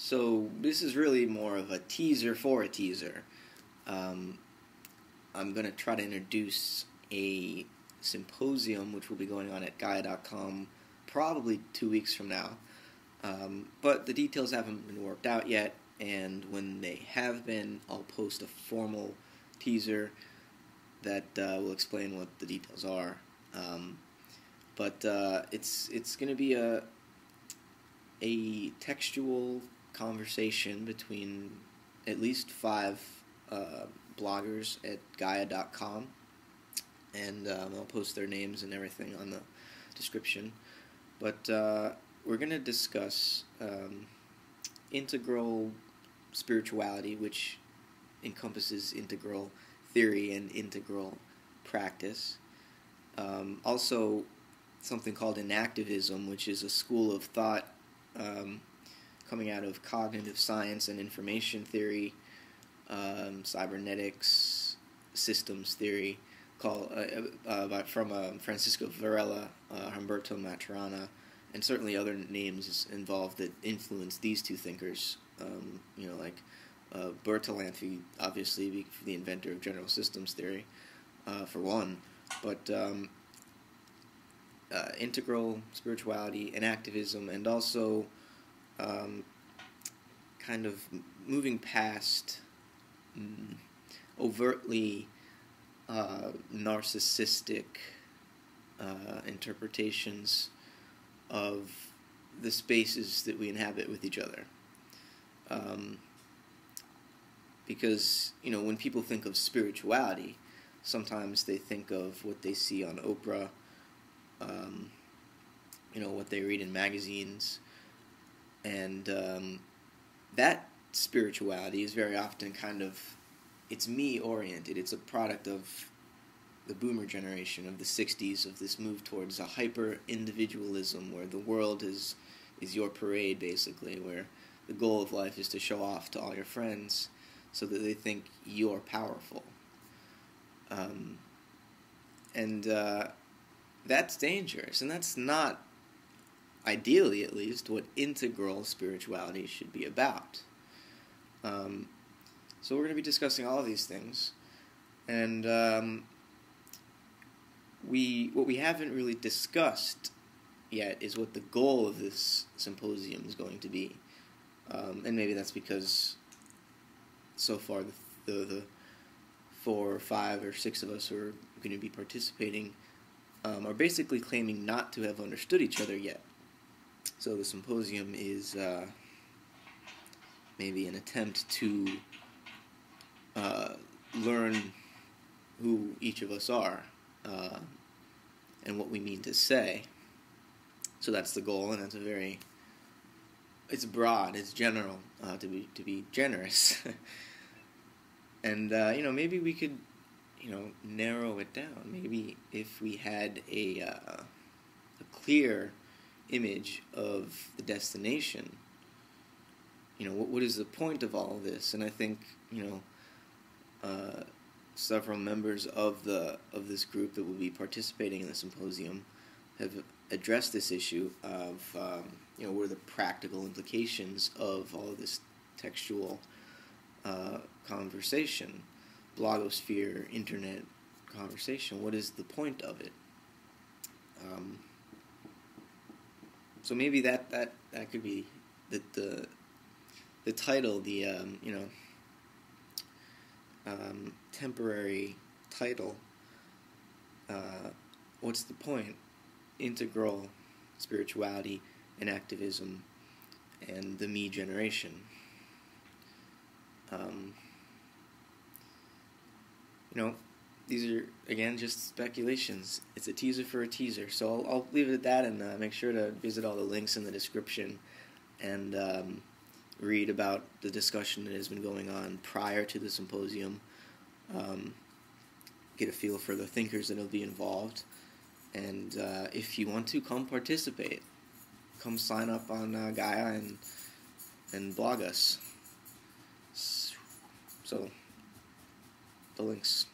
So this is really more of a teaser for a teaser. I'm going to try to introduce a symposium which will be going on at Gaia.com probably 2 weeks from now. But the details haven't been worked out yet, and when they have been, I'll post a formal teaser that will explain what the details are. But it's going to be a textual conversation between at least 5 bloggers at Gaia.com, and I'll post their names and everything on the description. But we're going to discuss integral spirituality, which encompasses integral theory and integral practice. Also, something called Enactivism, which is a school of thought coming out of cognitive science and information theory, cybernetics, systems theory, from Francisco Varela, Humberto Maturana, and certainly other names involved that influenced these two thinkers. Like Bertalanffy, obviously, the inventor of general systems theory, for one, but integral spirituality, enactivism, and also kind of moving past overtly narcissistic interpretations of the spaces that we inhabit with each other. Because, when people think of spirituality, sometimes they think of what they see on Oprah, what they read in magazines, and that spirituality is very often it's me-oriented. It's a product of the boomer generation of the 60s, of this move towards a hyper-individualism where the world is your parade, basically, where the goal of life is to show off to all your friends so that they think you're powerful. That's dangerous, and that's not, ideally at least, what integral spirituality should be about. So we're going to be discussing all of these things, and what we haven't really discussed yet is what the goal of this symposium is going to be. And maybe that's because so far the 4 or 5 or 6 of us who are going to be participating are basically claiming not to have understood each other yet. So the symposium is maybe an attempt to learn who each of us are and what we mean to say. So that's the goal, and it's broad, it's general, to be generous. And maybe we could narrow it down. Maybe if we had a clear image of the destination, what is the point of all of this? And I think several members of this group that will be participating in the symposium have addressed this issue of what are the practical implications of all of this textual conversation, blogosphere, internet conversation. What is the point of it? So maybe that could be the title, the temporary title. What's the point? Integral spirituality, enactivism, and the me generation. These are, again, just speculations. It's a teaser for a teaser. So I'll leave it at that, and make sure to visit all the links in the description and read about the discussion that has been going on prior to the symposium. Get a feel for the thinkers that will be involved. And if you want to, come participate. Come sign up on Gaia and blog us. So, the links.